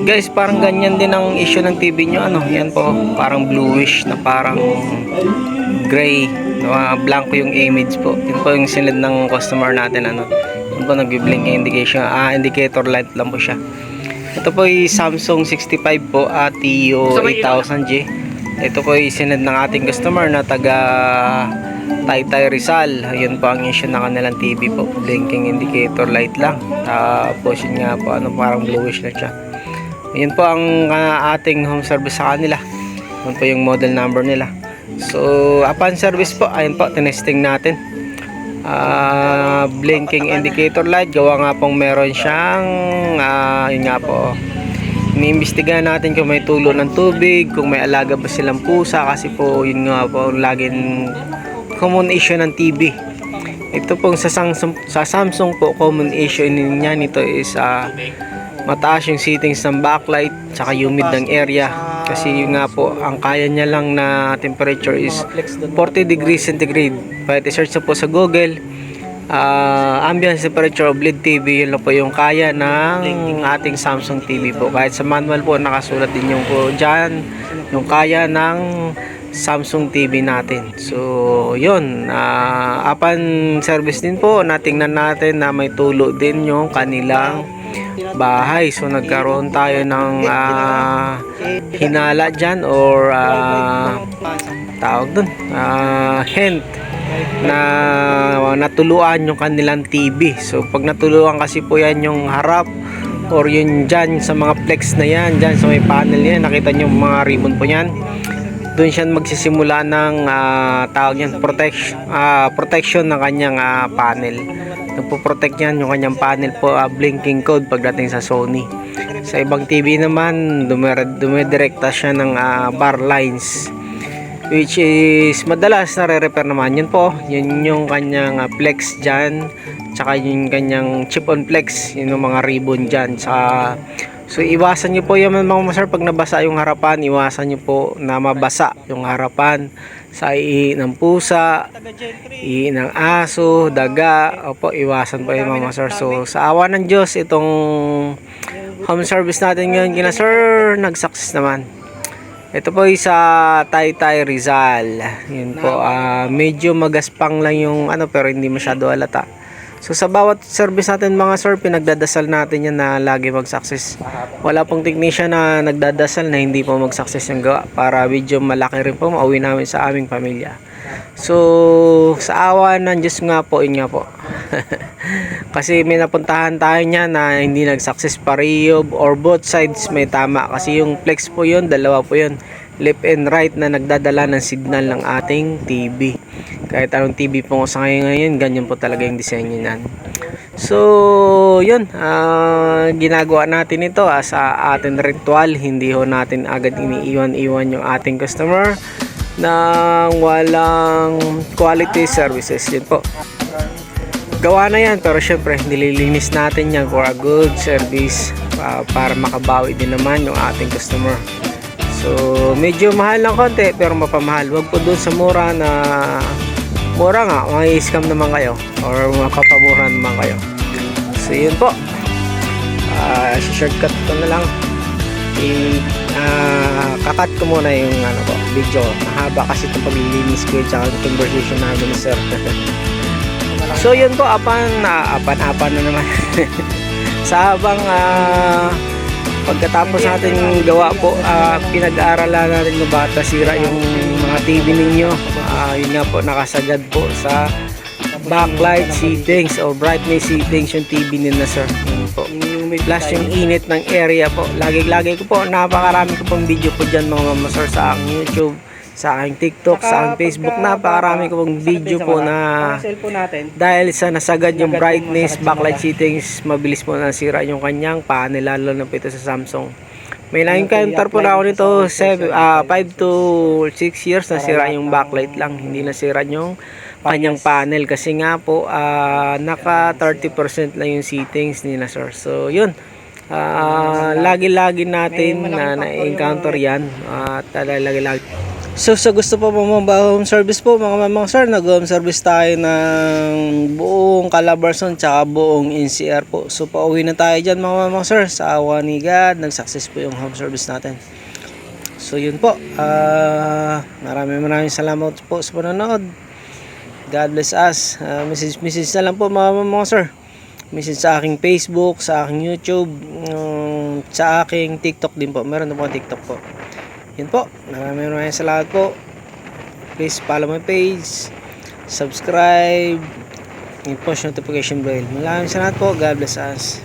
Guys, parang ganyan din ang issue ng TV nyo. Ano, yan po, parang bluish na parang gray. Blanco yung image po. Yun po yung sinad ng customer natin. Ano, yun po nag-blink indication. Indicator light lang po siya. Ito po yung Samsung 65 po at TO 8000G. Ito po yung sinad ng ating customer na taga Taytay Rizal. Yun po ang issue ng kanilang TV po. Blinking indicator light lang. Tapos yun nga po, ano, parang bluish na siya. Yun po ang ating home service sa kanila. Yun po yung model number nila. So upon service po, ayun po, tinesting natin. Blinking indicator light. Gawa nga pong meron siyang yun nga po, iniimbestigahan natin kung may tulo ng tubig, kung may alaga ba silang pusa. Kasi po yun nga po laging common issue ng TV. Ito pong sa Samsung po, common issue niya nito is mataas yung settings ng backlight tsaka humid ng area. Kasi yun nga po, ang kaya niya lang na temperature is 40 degrees centigrade. Pwede search po sa Google, ambient temperature of LED TV. Yun lang po yung kaya ng ating Samsung TV po. Kahit sa manual po nakasulat din yung po dyan, yung kaya ng Samsung TV natin. So yun, upon service din po, natingnan natin na may tulo din yung kanilang bahay. So nagkaroon tayo ng hinala dyan or tawag dun, hint na natuluan yung kanilang TV. So pag natuluan kasi po yan yung harap or yun dyan sa mga flex na yan, dyan sa may panel yan, nakita nyo mga ribbon po yan, doon siya magsisimula ng tawag yan, protection ng kanyang panel. Nagpo-protect yan yung kanyang panel po, blinking code pagdating sa Sony. Sa ibang TV naman, dumidirekta siya ng bar lines, which is madalas nare-repair naman. Yun po, yun yung kanyang flex dyan, tsaka yung kanyang chip on flex, yun yung mga ribbon dyan. So iwasan nyo po yan mga masar, pag nabasa yung harapan, iwasan nyo po na mabasa yung harapan sa ihi ng pusa, ihi ng aso, daga. Opo, iwasan po yung mga masar. So sa awa ng Diyos, itong home service natin ngayon kina sir, nag-success naman. Ito po sa Taytay Rizal. Yun po, medyo magaspang lang yung ano, pero hindi masyado halata. So sa bawat service natin mga sir, pinagdadasal natin yan na lagi mag-success. Wala pong technician na nagdadasal na hindi po mag-success yung gawa, para medyo malaki rin po mauwi namin sa aming pamilya. So sa awa ng Diyos nga po, yun nga po. Kasi may napuntahan tayo niya na hindi nag-success pareho or both sides may tama. Kasi yung flex po yun, dalawa po yun, left and right, na nagdadala ng signal ng ating TV. Kahit anong TV po sa ngayon, ganyan po talaga yung disenyo niyan. So yun, ginagawa natin ito sa ating ritual. Hindi ho natin agad iniiwan-iwan yung ating customer ng walang quality services. Yun po, gawa na yan, pero syempre nililinis natin yan for a good service, para makabawi din naman yung ating customer. So medyo mahal ng konti, pero mapamahal. Wag po doon sa mura na mura nga, may-scam naman kayo or mapapamura naman kayo. So yun po, shortcut ko na lang, kakat ko muna yung ano po, video. Mahaba kasi itong paglilinis ko at conversation namin sir. So yun po, apan na naman. Sa habang pagkatapos natin gawa po, pinag-aaralan natin ng bata, sira yung mga TV ninyo. Yun nga po, nakasagad po sa backlight settings o brightness settings yung TV nila sir. Yun po. Plus yung init ng area po, lagi ko po, napakarami ko pong video po dyan mga masar sa aking YouTube, sa aking TikTok, sa aking Facebook. Napakarami ko pong video po na dahil sa nasagad yung brightness, backlight settings, mabilis po nasira yung kanyang panel, lalo na po ito sa Samsung. May na-encounter po na ako nito 5 to 6 years nasira yung backlight lang, hindi nasira yung kanyang panel. Kasi nga po naka 30% lang yung settings nila sir. So yun, lagi-lagi natin na na-encounter yan, at lagi-lagi. So sa gusto po mga home service po mga sir, nag-home service tayo ng buong Calabarzon tsaka buong NCR po. So pauwi na tayo dyan mga sir, sa awa ni God, nag-success po yung home service natin. So yun po, maraming salamat po sa panonood. God bless us. Message na lang po mga sir. Message sa aking Facebook, sa aking YouTube, sa aking TikTok din po. Meron na po TikTok po. Yun po, maraming salamat po. Please follow my page, subscribe, and push notification bell. Maraming salamat po. God bless us.